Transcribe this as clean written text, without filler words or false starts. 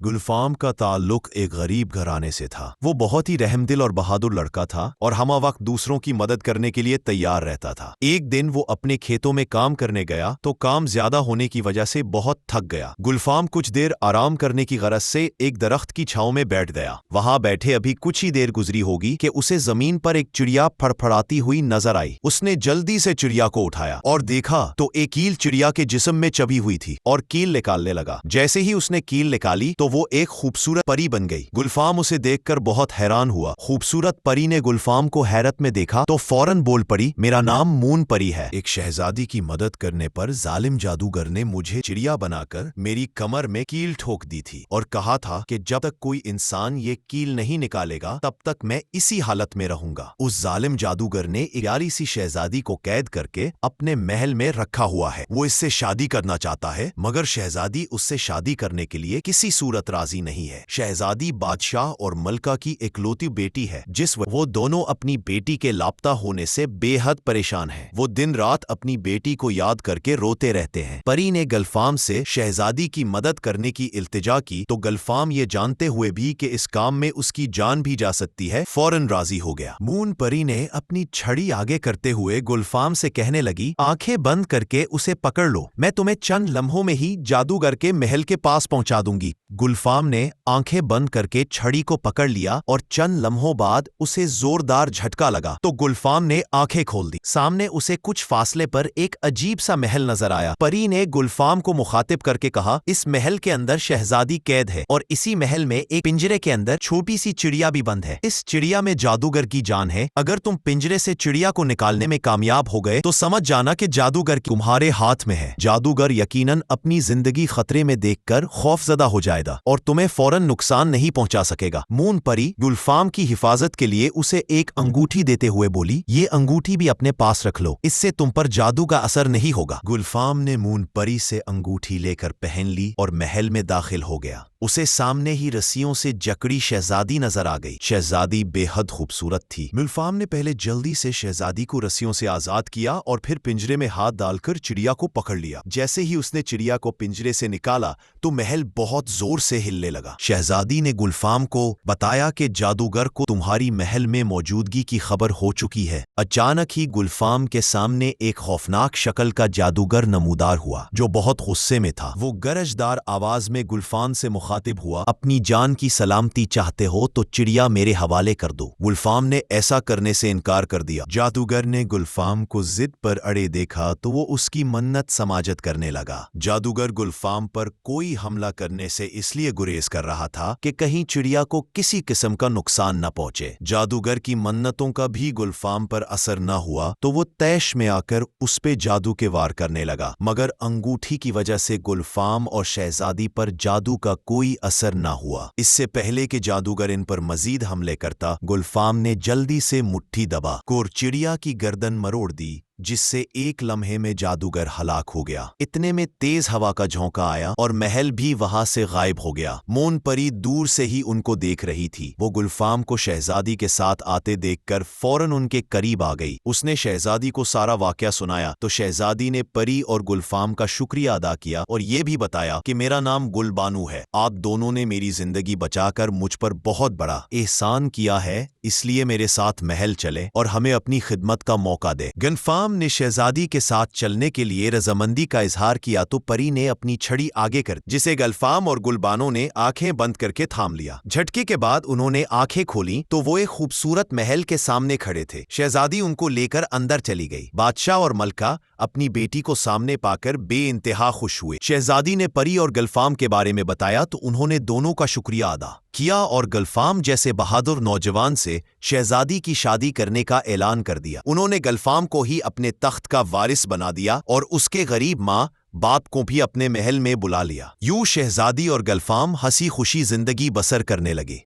गुलफाम का ताल्लुक एक गरीब घराने से था। वो बहुत ही रहमदिल और बहादुर लड़का था और हमा वक्त दूसरों की मदद करने के लिए तैयार रहता था। एक दिन वो अपने खेतों में काम करने गया तो काम ज्यादा होने की वजह से बहुत थक गया। गुलफाम कुछ देर आराम करने की गरज से एक दरख्त की छांव में बैठ गया। वहां बैठे अभी कुछ ही देर गुजरी होगी कि उसे जमीन पर एक चिड़िया फड़फड़ाती हुई नजर आई। उसने जल्दी से चिड़िया को उठाया और देखा तो एक कील चिड़िया के जिस्म में चबी हुई थी और कील निकालने लगा। जैसे ही उसने कील निकाली तो वो एक खूबसूरत परी बन गई। गुलफाम उसे देखकर बहुत हैरान हुआ। खूबसूरत परी ने गुलफाम को हैरत में देखा तो फौरन बोल पड़ी, मेरा नाम मून परी है। एक शहजादी की मदद करने पर जालिम जादूगर ने मुझे चिड़िया बनाकर मेरी कमर में कील ठोक दी थी और कहा था कि जब तक कोई इंसान ये कील नहीं निकालेगा तब तक मैं इसी हालत में रहूंगा। उस जालिम जादूगर ने एक प्यारी सी शहजादी को कैद करके अपने महल में रखा हुआ है। वो इससे शादी करना चाहता है मगर शहजादी उससे शादी करने के लिए किसी सूरत राजी नहीं है। शहजादी बादशाह और मलका की इकलौती बेटी है वो दोनों अपनी बेटी के लापता होने से बेहद परेशान हैं। वो दिन रात अपनी बेटी को याद करके रोते रहते हैं। परी ने गुलफाम से शहजादी की मदद करने की इल्तिजा की तो गुलफाम ये जानते हुए भी कि इस काम में उसकी जान भी जा सकती है फौरन राजी हो गया। मून परी ने अपनी छड़ी आगे करते हुए गुलफाम से कहने लगी, आंखें बंद करके उसे पकड़ लो, मैं तुम्हें चंद लम्हों में ही जादूगर के महल के पास पहुंचा दूंगी। गुलफाम ने आंखें बंद करके छड़ी को पकड़ लिया और चंद लम्हों बाद उसे जोरदार झटका लगा तो गुलफाम ने आंखें खोल दी। सामने उसे कुछ फासले पर एक अजीब सा महल नजर आया। परी ने गुलफाम को मुखातिब करके कहा, इस महल के अंदर शहजादी कैद है और इसी महल में एक पिंजरे के अंदर छोटी सी चिड़िया भी बंद है। इस चिड़िया में जादूगर की जान है। अगर तुम पिंजरे से चिड़िया को निकालने में कामयाब हो गए तो समझ जाना कि जादूगर तुम्हारे हाथ में है। जादूगर यकीनन अपनी जिंदगी खतरे में देखकर खौफजदा हो जाएगा और तुम्हें फौरन नुकसान नहीं पहुंचा सकेगा। मून परी गुलफाम की हिफाजत के लिए उसे एक अंगूठी देते हुए बोली, ये अंगूठी भी अपने पास रख लो, इससे तुम पर जादू का असर नहीं होगा। गुलफाम ने मून परी से अंगूठी लेकर पहन ली और महल में दाखिल हो गया। उसे सामने ही रस्सियों से जकड़ी शहजादी नजर आ गई। शहजादी बेहद खूबसूरत थी। गुलफाम ने पहले जल्दी से शहजादी को रस्सियों से आजाद किया और फिर पिंजरे में हाथ डालकर चिड़िया को पकड़ लिया। जैसे ही उसने चिड़िया को पिंजरे से निकाला तो महल बहुत जोर से हिलने लगा। शहजादी ने गुलफाम को बताया कि जादूगर को तुम्हारी महल में मौजूदगी की खबर हो चुकी है। अचानक ही गुलफाम के सामने एक खौफनाक शक्ल का जादूगर नमूदार हुआ जो बहुत गुस्से में था। वो गरजदार आवाज में गुलफाम से मुखातिब हुआ, अपनी जान की सलामती चाहते हो तो चिड़िया मेरे हवाले कर दो। गुलफाम ने ऐसा करने से इनकार कर दिया। जादूगर ने गुलफाम को जिद पर अड़े देखा तो वो उसकी मन्नत समाजत करने लगा। जादूगर गुलफाम पर कोई हमला करने से इसलिए गुरेज कर रहा था कि कहीं चिड़िया को किसी किस्म का नुकसान न पहुंचे। जादूगर की मन्नतों का भी गुलफाम पर असर न हुआ तो वो तैश में आकर उस पे जादू के वार करने लगा मगर अंगूठी की वजह से गुलफाम और शहजादी पर जादू का कोई असर न हुआ। इससे पहले कि जादूगर इन पर मजीद हमले करता, गुलफाम ने जल्दी से मुट्ठी दबा और चिड़िया की गर्दन मरोड़ दी जिससे एक लम्हे में जादूगर हलाक हो गया। इतने में तेज हवा का झोंका आया और महल भी वहां से गायब हो गया। मून परी दूर से ही उनको देख रही थी। वो गुलफाम को शहजादी के साथ आते देखकर फौरन उनके करीब आ गई। उसने शहजादी को सारा वाकया सुनाया तो शहजादी ने परी और गुलफाम का शुक्रिया अदा किया और ये भी बताया कि मेरा नाम गुलबानू है। आप दोनों ने मेरी जिंदगी बचाकर मुझ पर बहुत बड़ा एहसान किया है, इसलिए मेरे साथ महल चले और हमें अपनी खिदमत का मौका दे। गुलफाम ने शहजादी के साथ चलने के लिए रजामंदी का इजहार किया तो परी ने अपनी छड़ी आगे कर जिसे गुलफाम और गुलबानो ने आंखें बंद करके थाम लिया। झटके के बाद उन्होंने आंखें खोली तो वो एक खूबसूरत महल के सामने खड़े थे। शहजादी उनको लेकर अंदर चली गई। बादशाह और मलका अपनी बेटी को सामने पाकर बेइंतहा खुश हुए। शहजादी ने परी और गुलफाम के बारे में बताया तो उन्होंने दोनों का शुक्रिया अदा किया और गुलफाम जैसे बहादुर नौजवान से शहजादी की शादी करने का ऐलान कर दिया। उन्होंने गुलफाम को ही अपने तख्त का वारिस बना दिया और उसके गरीब माँ बाप को भी अपने महल में बुला लिया। यूं शहजादी और गुलफाम हंसी खुशी जिंदगी बसर करने लगे।